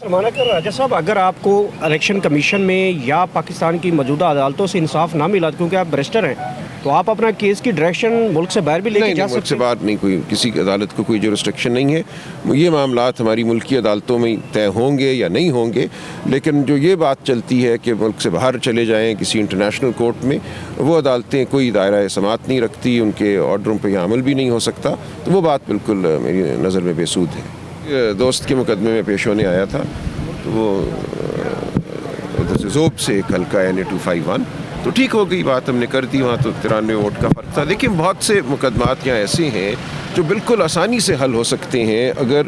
राजा साहब, अगर आपको इलेक्शन कमीशन में या पाकिस्तान की मौजूदा अदालतों से इंसाफ ना मिला क्योंकि आप बैरिस्टर हैं, तो आप अपना केस की डायरेक्शन मुल्क से बाहर भी लेके जा सकते हैं? मुल्क से बाहर नहीं, कोई किसी अदालत को कोई जुरिस्डिक्शन नहीं है। ये मामलात हमारी मुल्की अदालतों में तय होंगे या नहीं होंगे, लेकिन जो ये बात चलती है कि मुल्क से बाहर चले जाएँ किसी इंटरनेशनल कोर्ट में, वो अदालतें कोई दायरा समात नहीं रखती, उनके ऑर्डरों पर यह अमल भी नहीं हो सकता। तो वो बात बिल्कुल मेरी नज़र में बेसूद है। दोस्त के मुकदमे में पेश होने आया था, तो वो ज़ोब से एक हल्का NA-251, तो ठीक हो गई बात, हमने कर दी। वहाँ तो 93 वोट का फ़र्क था। लेकिन बहुत से मुकदमात यहाँ ऐसे हैं जो बिल्कुल आसानी से हल हो सकते हैं अगर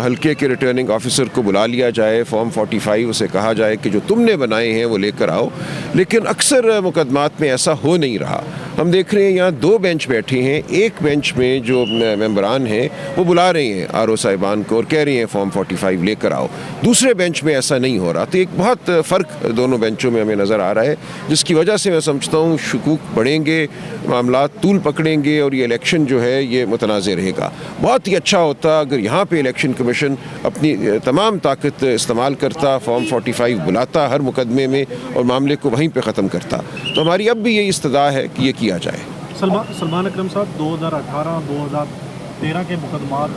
हल्के के रिटर्निंग ऑफिसर को बुला लिया जाए, फॉर्म 45 उसे कहा जाए कि जो तुमने बनाए हैं वो लेकर आओ। लेकिन अक्सर मुकदमात में ऐसा हो नहीं रहा। हम देख रहे हैं यहाँ 2 बेंच बैठे हैं, एक बेंच में जो मेंबरान हैं वो बुला रहे हैं RO साहिबान को और कह रहे हैं फॉर्म 45 लेकर आओ, दूसरे बेंच में ऐसा नहीं हो रहा। तो एक बहुत फ़र्क दोनों बेंचों में हमें नज़र आ रहा है, जिसकी वजह से मैं समझता हूँ शकूक बढ़ेंगे, मामलात तूल पकड़ेंगे और ये इलेक्शन जो है ये मुतनाज़ रहेगा। बहुत ही अच्छा होता अगर यहाँ पे इलेक्शन कमीशन अपनी तमाम ताकत इस्तेमाल करता, फॉर्म 45 बुलाता हर मुकदमे में और मामले को वहीं पे ख़त्म करता। तो हमारी अब भी ये इस्तदा है कि ये किया जाए। सलमान अकरम साहब, 2018-2013 के मुकदमात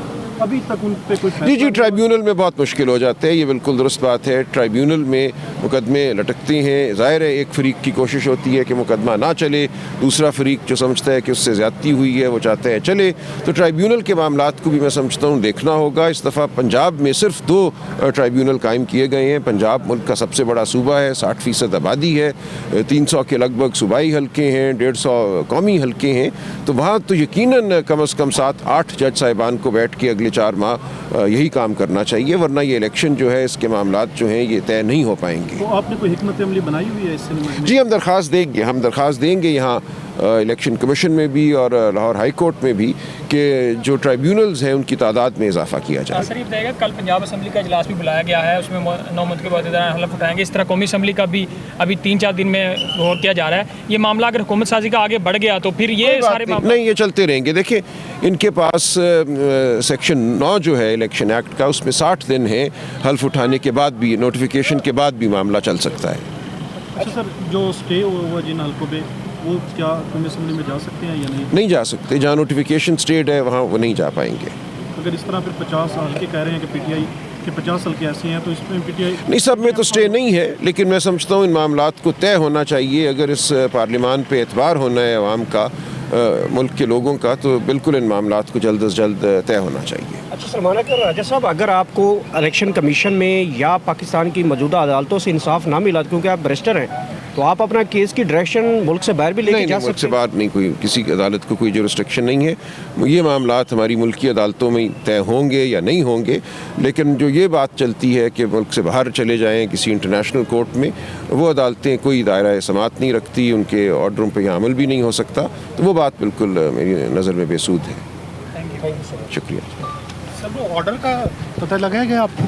अभी तक उन पे कुछ जी ट्राइब्यूनल में बहुत मुश्किल हो जाते हैं, ये बिल्कुल दुरुस्त बात है। ट्राइब्यूनल में मुकदमे लटकते हैं। ज़ाहिर है एक फ़रीक की कोशिश होती है कि मुकदमा ना चले, दूसरा फ़रीक जो समझता है कि उससे ज़्यादती हुई है वो चाहता है चले। तो ट्राइब्यूनल के मामलात को भी मैं समझता हूँ देखना होगा। इस दफ़ा पंजाब में सिर्फ 2 ट्राइब्यूनल कायम किए गए हैं। पंजाब मुल्क का सबसे बड़ा सूबा है, 60% आबादी है, 300 के लगभग सूबाई हल्के हैं, 150 कौमी हल्के हैं। तो वहाँ तो यकीनन कम अज़ कम 7-8 जज साहिबान को बैठ के अगले 4 माह यही काम करना चाहिए, वरना ये इलेक्शन जो है इसके मामलात जो हैं ये तय नहीं हो पाएंगे। तो आपने कोई हिकमत अमली बनाई हुई है इससे? जी हम दरख्वास्त देंगे यहाँ इलेक्शन कमीशन में भी और लाहौर हाई कोर्ट में भी कि जो ट्राइब्यूनल्स हैं उनकी तादाद में इजाफा किया जाए। शरीफ रहेगा, कल पंजाब असम्बली का इजलास भी बुलाया गया है, उसमें 9 मुद्दों के बाद हलफ उठाएंगे। इस तरह कौमी असम्बली का भी अभी 3-4 दिन में गौर किया जा रहा है। ये मामला अगर हुकूमत साजी का आगे बढ़ गया तो फिर ये सारे नहीं, ये चलते रहेंगे। देखिए इनके पास सेक्शन 9 जो है इलेक्शन एक्ट का, उसमें 60 दिन है हल्फ उठाने के बाद भी, नोटिफिकेशन के बाद भी मामला चल सकता है। अच्छा सर, जो स्टे हुआ जिन हल्कों पे, वो क्या कौमी असम्बली में जा सकते हैं या नहीं जा सकते। जहाँ नोटिफिकेशन स्टेड है वहाँ वो नहीं जा पाएंगे। अगर इस तरह फिर 50 हल्के कह रहे हैं कि PTI के 50 हल्के ऐसे हैं, तो इसमें PTI नहीं, सब में तो स्टे नहीं है, लेकिन मैं समझता हूँ इन मामलात को तय होना चाहिए। अगर इस पार्लियामान पे एतबार होना है अवाम का, मुल्क के लोगों का, तो बिल्कुल इन मामलात को जल्द अज जल्द तय होना चाहिए। अच्छा सलमान राजा साहब, अगर आपको इलेक्शन कमीशन में या पाकिस्तान की मौजूदा अदालतों से इंसाफ ना मिला क्योंकि आप बैरिस्टर हैं, तो आप अपना केस की डायरेक्शन मुल्क से बाहर भी लेके जा सकते हैं? मुल्क से बाहर नहीं, कोई किसी अदालत को कोई जुरिस्डिक्शन नहीं है। ये मामलात हमारी मुल्की अदालतों में तय होंगे या नहीं होंगे, लेकिन जो ये बात चलती है कि मुल्क से बाहर चले जाएँ किसी इंटरनेशनल कोर्ट में, वो अदालतें कोई दायरा समात नहीं रखती, उनके ऑर्डरों पर यह अमल भी नहीं हो सकता। तो वो बात बिल्कुल मेरी नज़र में बेसूद है। शुक्रिया। सर, वो ऑर्डर का पता लगाया गया आपको?